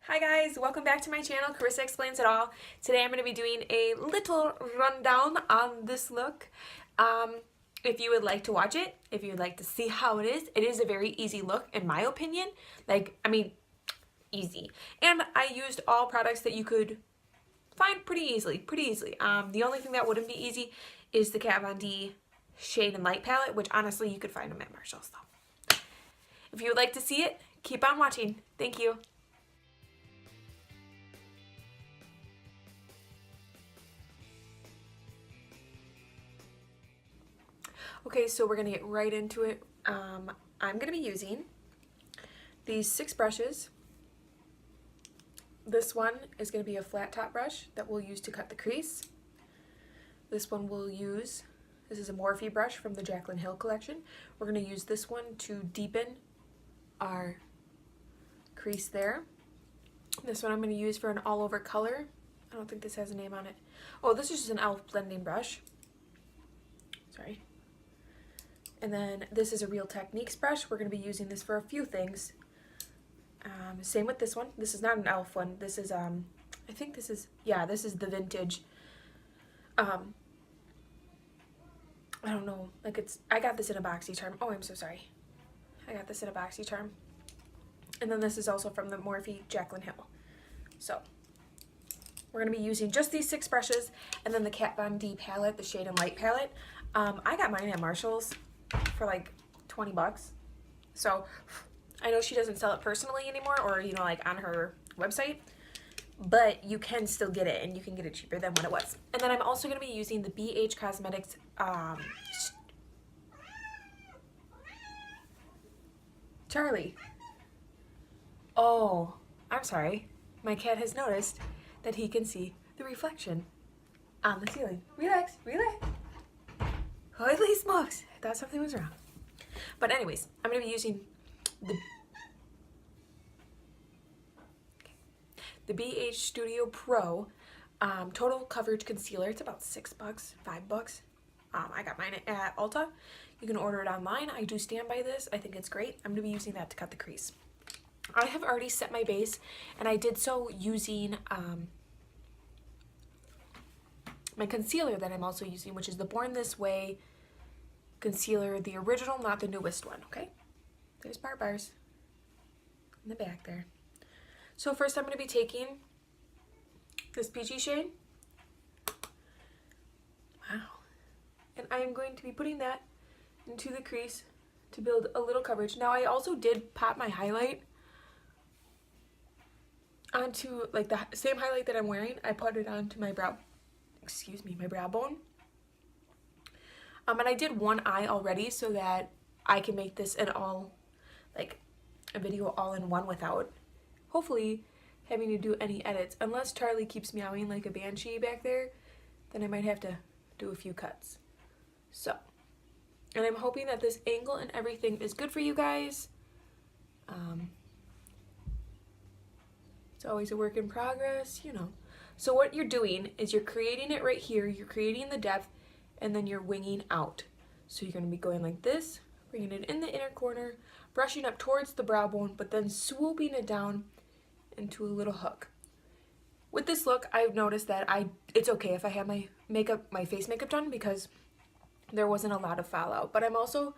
Hi guys, welcome back to my channel, Karissa Explains It All. Today I'm going to be doing a little rundown on this look. If you would like to watch it, if you would like to see how it is a very easy look in my opinion. Easy. And I used all products that you could find pretty easily. The only thing that wouldn't be easy is the Kat Von D Shade and Light palette, which honestly you could find them at Marshall's though. If you would like to see it, keep on watching. Thank you. Okay, so we're gonna get right into it. I'm gonna be using these 6 brushes. This one is gonna be a flat top brush that we'll use to cut the crease. This one this is a Morphe brush from the Jaclyn Hill collection. We're gonna use this one to deepen our crease there. This one I'm gonna use for an all over color. I don't think this has a name on it. Oh, this is just an e.l.f. blending brush. Sorry. And then this is a Real Techniques brush. We're going to be using this for a few things. Same with this one. This is not an e.l.f. one. This is, I think this is the vintage. I don't know. I got this in a BoxyCharm. Oh, I'm so sorry. I got this in a BoxyCharm. And then this is also from the Morphe Jaclyn Hill. So, we're going to be using just these 6 brushes. And then the Kat Von D palette, the Shade and Light palette. I got mine at Marshall's for like 20 bucks. So I know she doesn't sell it personally anymore, or on her website, but you can still get it, and you can get it cheaper than what it was. And then I'm also going to be using the BH Cosmetics Charlie. Oh, I'm sorry. My cat has noticed that he can see the reflection on the ceiling. Relax. Holy smokes, I thought something was wrong. But anyways, I'm going to be using the BH Studio Pro Total Coverage Concealer. It's about $6, $5. I got mine at Ulta. You can order it online. I do stand by this. I think it's great. I'm going to be using that to cut the crease. I have already set my base, and I did so using my concealer that I'm also using, which is the Born This Way concealer, the original, not the newest one, okay? There's bars in the back there. So first I'm going to be taking this peachy shade. Wow. And I am going to be putting that into the crease to build a little coverage. Now I also did pop my highlight onto, like, the same highlight that I'm wearing. I put it onto my brow, my brow bone. And I did one eye already so that I can make this a video all in one without hopefully having to do any edits. Unless Charlie keeps meowing like a banshee back there, then I might have to do a few cuts. So, and I'm hoping that this angle and everything is good for you guys. It's always a work in progress, So what you're doing is you're creating it right here, you're creating the depth, and then you're winging out. So you're going to be going like this, bringing it in the inner corner, brushing up towards the brow bone, but then swooping it down into a little hook. With this look, I've noticed that it's okay if I have my face makeup done, because there wasn't a lot of fallout. But I'm also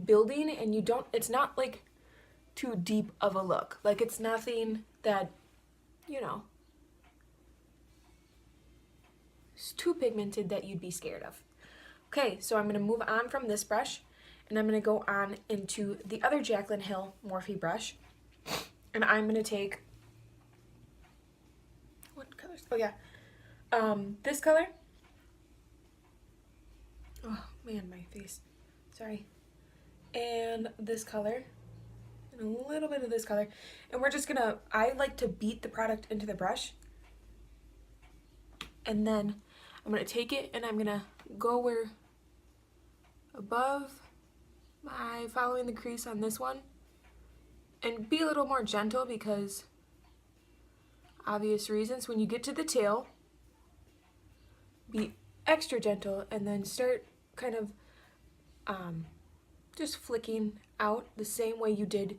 building, and it's not like too deep of a look. Like, it's nothing that, it's too pigmented that you'd be scared of. Okay, so I'm going to move on from this brush, and I'm going to go on into the other Jaclyn Hill Morphe brush. And I'm going to take, what colors? Oh yeah, this color. Oh man, my face. Sorry. And this color. And a little bit of this color. And we're just going to, I like to beat the product into the brush. And then I'm going to take it and I'm going to go above my, following the crease on this one, and be a little more gentle because obvious reasons. When you get to the tail, be extra gentle, and then start kind of just flicking out the same way you did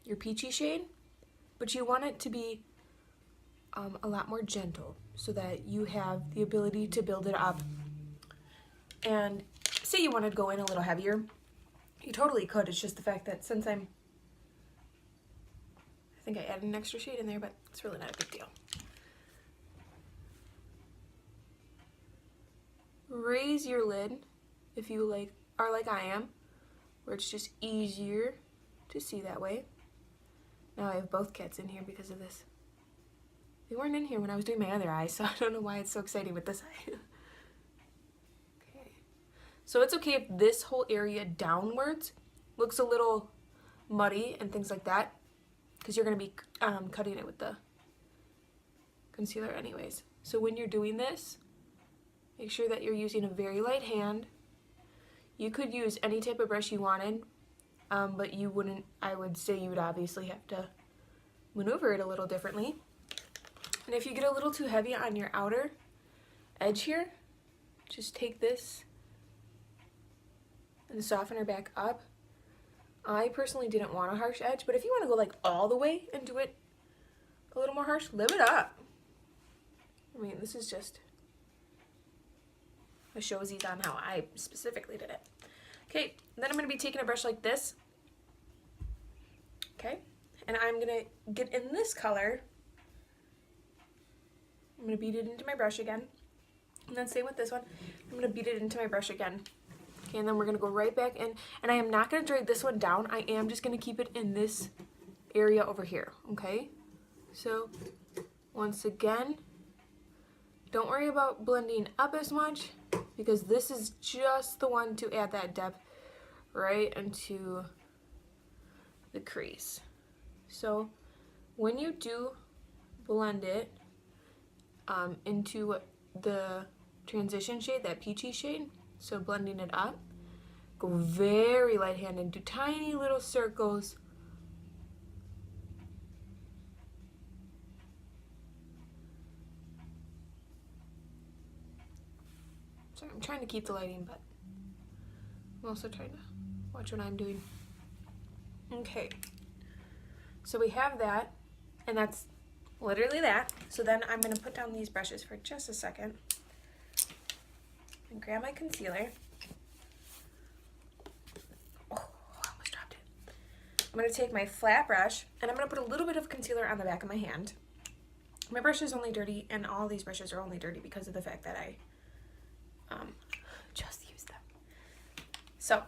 your peachy shade. but you want it to be a lot more gentle so that you have the ability to build it up. And say you wanted to go in a little heavier, you totally could. It's just the fact that since I think I added an extra shade in there, but it's really not a big deal. Raise your lid if you are like I am, where it's just easier to see that way. Now I have both cats in here because of this. They weren't in here when I was doing my other eye, so I don't know why it's so exciting with this eye. Okay. So it's okay if this whole area downwards looks a little muddy and things like that, because you're going to be cutting it with the concealer anyways. So when you're doing this, make sure that you're using a very light hand. You could use any type of brush you wanted, but you wouldn't, I would say you would obviously have to maneuver it a little differently. And if you get a little too heavy on your outer edge here, just take this and soften her back up. I personally didn't want a harsh edge, but if you want to go like all the way and do it a little more harsh, live it up. I mean, this is just a showsies on how I specifically did it. Okay, then I'm going to be taking a brush like this. Okay, and I'm going to get in this color. I'm going to beat it into my brush again. And then same with this one. I'm going to beat it into my brush again. Okay, and then we're going to go right back in. And I am not going to drag this one down. I am just going to keep it in this area over here. Okay? So, once again, don't worry about blending up as much, because this is just the one to add that depth right into the crease. So, when you do blend it, into the transition shade, that peachy shade, so blending it up, go very light-handed, do tiny little circles. Sorry, I'm trying to keep the lighting, but I'm also trying to watch what I'm doing. Okay, so we have that, and that's literally that. So then I'm going to put down these brushes for just a second and grab my concealer. Oh, I almost dropped it. I'm going to take my flat brush and I'm going to put a little bit of concealer on the back of my hand. My brush is only dirty, and all these brushes are only dirty because of the fact that I just used them. So,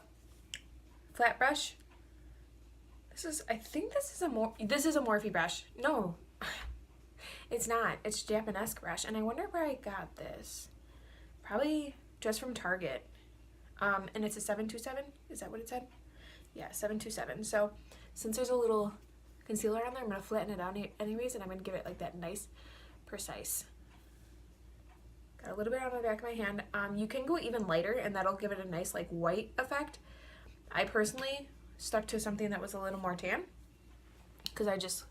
flat brush. I think this is a Morphe brush. No. It's not. It's a Japanese brush, and I wonder where I got this. Probably just from Target. And it's a 727. Is that what it said? Yeah, 727. So since there's a little concealer on there, I'm going to flatten it out anyways, and I'm going to give it like that nice, precise. Got a little bit on the back of my hand. You can go even lighter, and that'll give it a nice like white effect. I personally stuck to something that was a little more tan because I just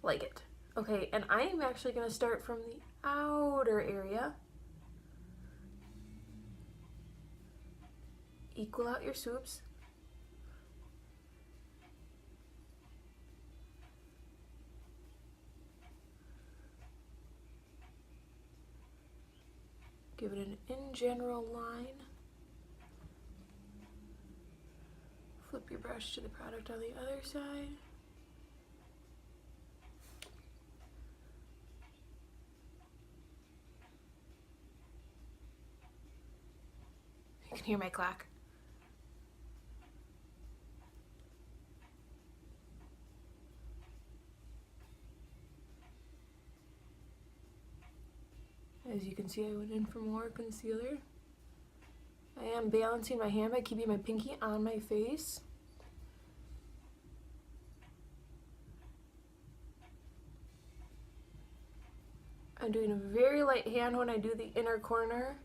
like it. Okay, and I am actually going to start from the outer area. Equal out your swoops. Give it an in general line. Flip your brush to the product on the other side. You can hear my clock. As you can see, I went in for more concealer. I am balancing my hand by keeping my pinky on my face. I'm doing a very light hand when I do the inner corner.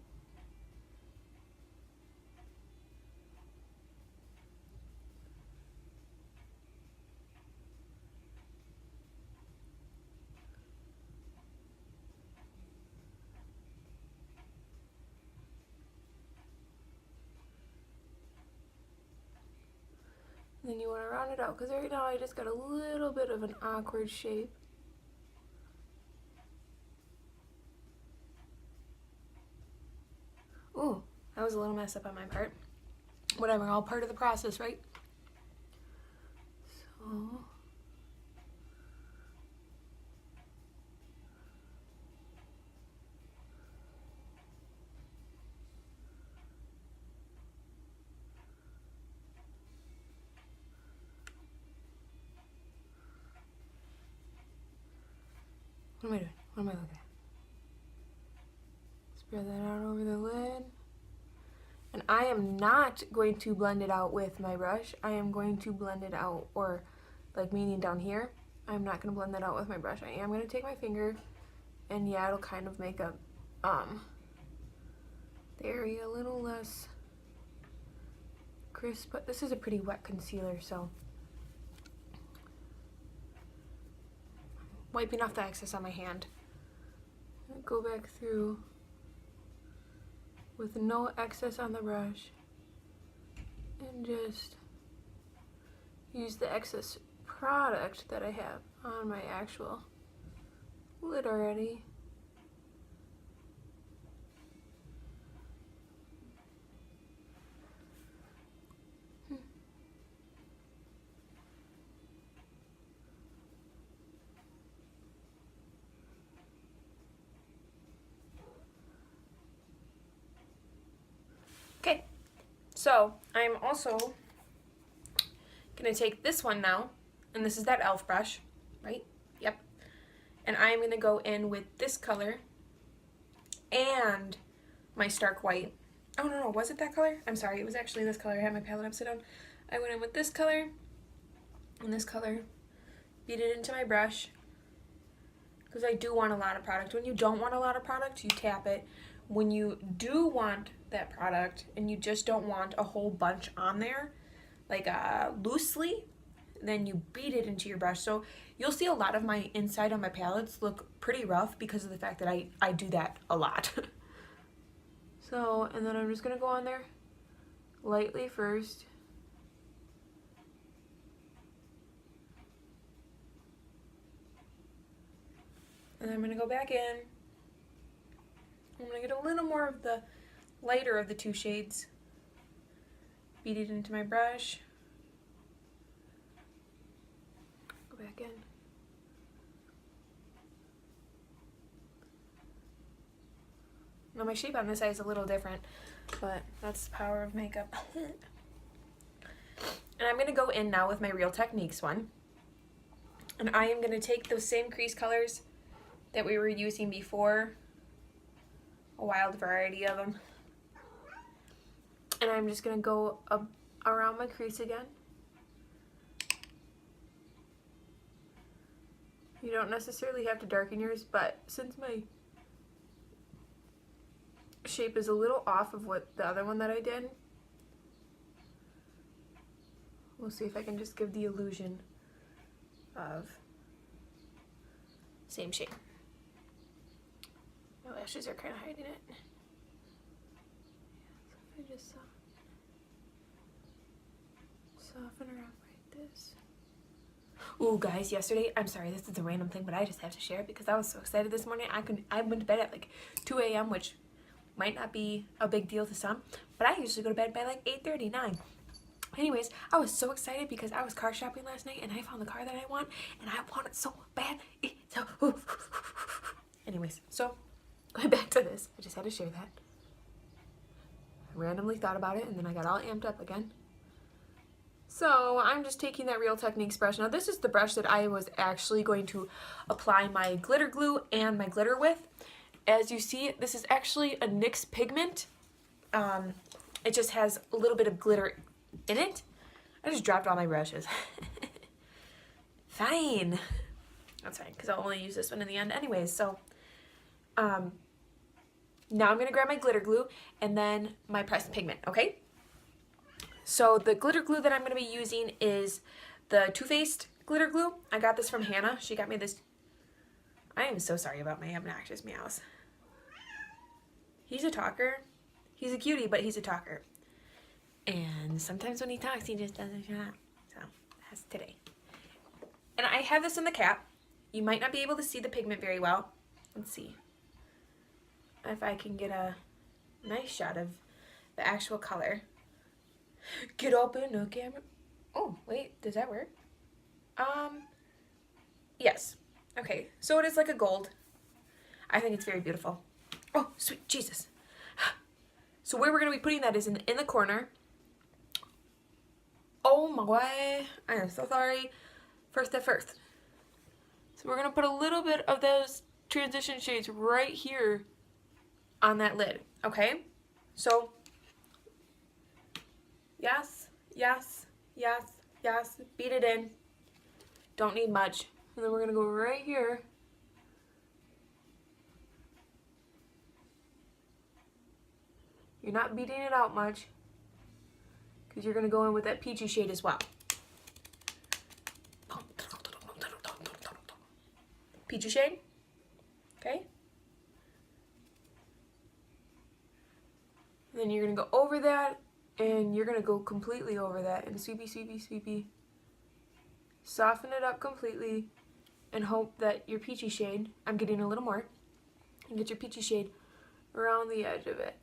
Then you want to round it out, because right now I just got a little bit of an awkward shape. Ooh, that was a little mess up on my part. Whatever, all part of the process, right? So... What am I doing? What am I looking at? Spread that out over the lid. And I am not going to blend it out with my brush. I am going to blend it out, or like meaning down here. I'm not going to blend that out with my brush. I am going to take my finger, and yeah, it'll kind of make a the area a little less crisp, but this is a pretty wet concealer, so wiping off the excess on my hand. Go back through with no excess on the brush and just use the excess product that I have on my actual lid already. Okay, so I'm also gonna take this one now, and this is that e.l.f. brush, right? Yep. And I'm gonna go in with this color and my stark white. Oh no, was it that color? I'm sorry, it was actually this color. I had my palette upside down. I went in with this color and this color, beat it into my brush, because I do want a lot of product. When you don't want a lot of product, you tap it. When you do want that product and you just don't want a whole bunch on there, like loosely, then you beat it into your brush. So you'll see a lot of my inside on my palettes look pretty rough because of the fact that I do that a lot. So, and then I'm just gonna go on there lightly first. And then I'm gonna go back in. I'm gonna get a little more of the lighter of the two shades. Beat it into my brush. Go back in. Now my shape on this eye is a little different, but that's the power of makeup. And I'm gonna go in now with my Real Techniques one. And I am gonna take those same crease colors that we were using before, a wild variety of them. And I'm just gonna go up around my crease again. You don't necessarily have to darken yours, but since my shape is a little off of what the other one that I did, we'll see if I can just give the illusion of same shape. My lashes are kind of hiding it. So if I just soften her up like this. Ooh, guys, yesterday, I'm sorry, this is a random thing, but I just have to share it because I was so excited this morning. I went to bed at like 2 a.m., which might not be a big deal to some, but I usually go to bed by like 8:30, 9. Anyways, I was so excited because I was car shopping last night and I found the car that I want, and I want it so bad. Anyways, so going back to this, I just had to share that. I randomly thought about it and then I got all amped up again. So I'm just taking that Real Techniques brush. Now this is the brush that I was actually going to apply my glitter glue and my glitter with. As you see, this is actually a NYX pigment. It just has a little bit of glitter in it. I just dropped all my brushes. Fine. That's fine, because I'll only use this one in the end anyways. So now I'm going to grab my glitter glue and then my pressed pigment, okay? So the glitter glue that I'm going to be using is the Too Faced glitter glue. I got this from Hannah. She got me this. I am so sorry about my obnoxious meows. He's a talker. He's a cutie, but he's a talker. And sometimes when he talks, he just doesn't shut up. So has today. And I have this in the cap. You might not be able to see the pigment very well. Let's see if I can get a nice shot of the actual color. Get up in the camera. Oh, wait, does that work? Yes. Okay, so it is like a gold. I think it's very beautiful. Oh, sweet Jesus. So where we're going to be putting that is in the corner. Oh my way. I am so sorry. First at first. So we're going to put a little bit of those transition shades right here on that lid. Okay? So, yes, yes, yes, yes. Beat it in. Don't need much. And then we're going to go right here. You're not beating it out much because you're going to go in with that peachy shade as well. Peachy shade. Okay. And then you're going to go over that, and you're going to go completely over that and sweepy, sweepy, sweepy. Soften it up completely and hope that your peachy shade, I'm getting a little more, and get your peachy shade around the edge of it.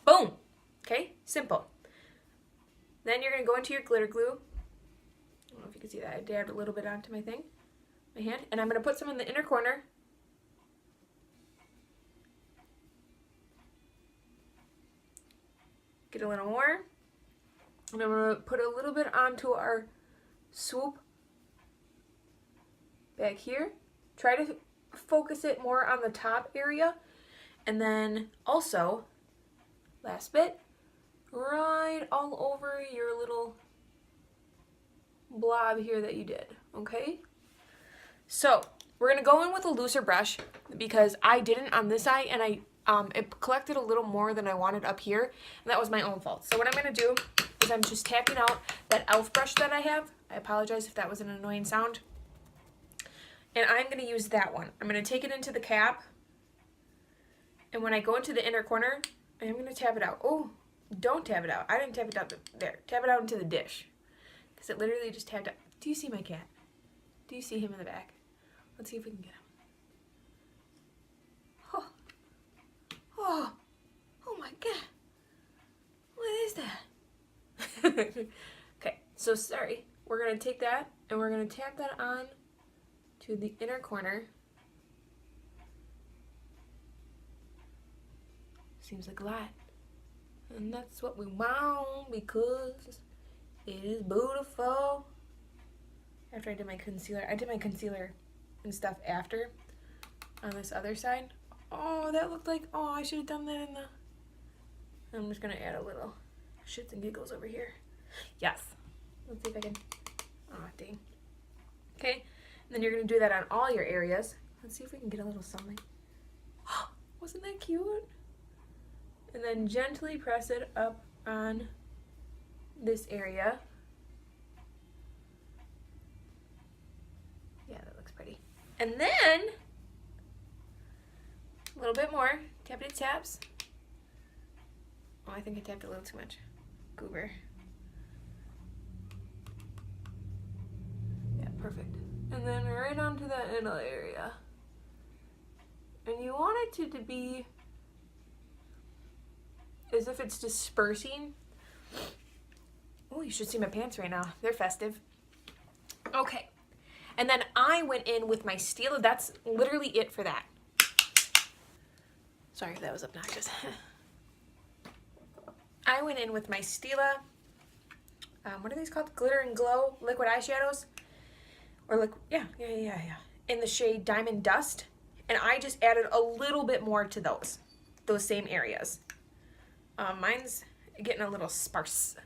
Boom! Okay, simple. Then you're going to go into your glitter glue. I don't know if you can see that. I dabbed a little bit onto my thing, my hand. And I'm going to put some in the inner corner. Get a little more. And I'm going to put a little bit onto our swoop back here. Try to focus it more on the top area. And then also, last bit, right all over your little blob here that you did, okay? So, we're going to go in with a looser brush because I didn't on this eye and it collected a little more than I wanted up here, and that was my own fault. So what I'm going to do is I'm just tapping out that e.l.f. brush that I have. I apologize if that was an annoying sound. And I'm going to use that one. I'm going to take it into the cap, and when I go into the inner corner, I'm going to tap it out. Oh, don't tap it out. I didn't tap it out there. Tap it out into the dish. Because it literally just tapped out. Do you see my cat? Do you see him in the back? Let's see if we can get him. Oh. Oh. Oh my God. What is that? Okay, so sorry. We're going to take that and we're going to tap that on to the inner corner. Seems like a lot. And that's what we want because it is beautiful. After I did my concealer and stuff after on this other side. Oh, that looked like, oh, I should have done that in the, I'm just going to add a little shits and giggles over here. Yes. Let's see if I can, oh, dang. Okay, and then you're going to do that on all your areas. Let's see if we can get a little something. Wasn't that cute? And then gently press it up on this area. Yeah, that looks pretty. And then, a little bit more, tappity taps. Oh, I think I tapped a little too much. Goober. Yeah, perfect. And then right onto that middle area. And you want it to be as if it's dispersing. Oh, you should see my pants right now. They're festive. Okay. And then I went in with my Stila. That's literally it for that. Sorry if that was obnoxious. I went in with my Stila. What are these called? Glitter and Glow liquid eyeshadows. Or yeah. In the shade Diamond Dust. And I just added a little bit more to those same areas. Mine's getting a little sparse,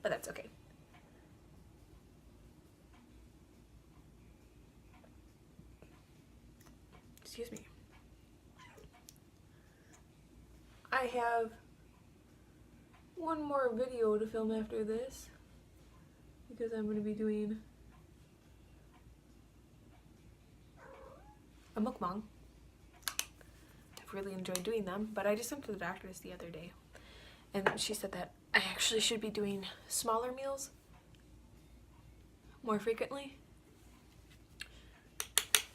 but that's okay. Excuse me. I have one more video to film after this because I'm going to be doing a mukbang. I've really enjoyed doing them, but I just went to the doctor's the other day and she said that I actually should be doing smaller meals more frequently.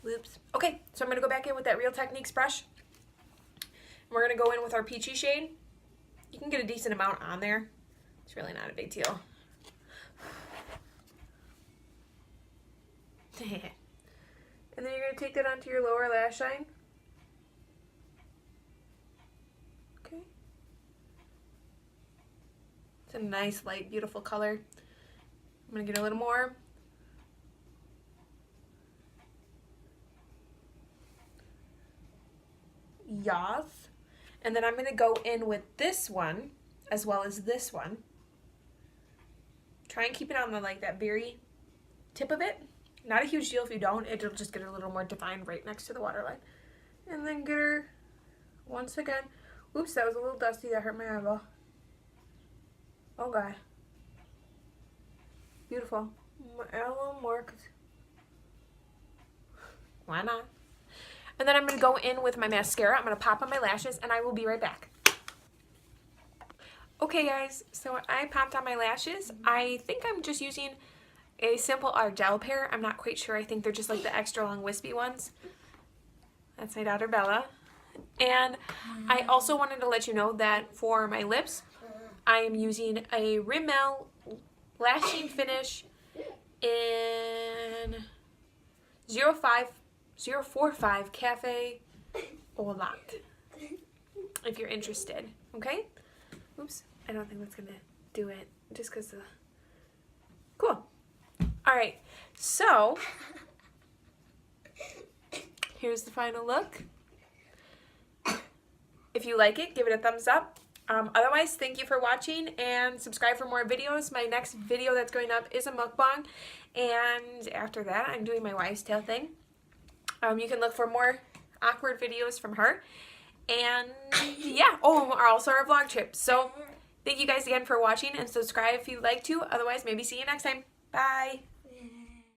Oops. Okay, so I'm going to go back in with that Real Techniques brush. And we're going to go in with our peachy shade. You can get a decent amount on there. It's really not a big deal. And then you're going to take that onto your lower lash line. Okay. It's a nice, light, beautiful color. I'm going to get a little more. Yes. And then I'm going to go in with this one as well as this one. Try and keep it on the, like, that very tip of it. Not a huge deal if you don't. It'll just get a little more defined right next to the waterline. And then get her once again. Oops, that was a little dusty. That hurt my eyeball. Oh, God. Beautiful. Add a little more. 'Cause why not? And then I'm going to go in with my mascara. I'm going to pop on my lashes, and I will be right back. Okay, guys, so I popped on my lashes. I think I'm just using a simple Ardell pair. I'm not quite sure. I think they're just like the extra long wispy ones. That's my daughter Bella. And I also wanted to let you know that for my lips, I am using a Rimmel Lashing Finish in 045 Cafe au Latte, if you're interested, okay? Oops, I don't think that's gonna do it, just because the... Cool. Alright, so, here's the final look. If you like it, give it a thumbs up. Otherwise, thank you for watching, and subscribe for more videos. My next video that's going up is a mukbang, and after that, I'm doing my wives' tale thing. You can look for more awkward videos from her. And yeah, oh, also our vlog trip. So thank you guys again for watching, and subscribe if you'd like to. Otherwise, maybe see you next time. Bye.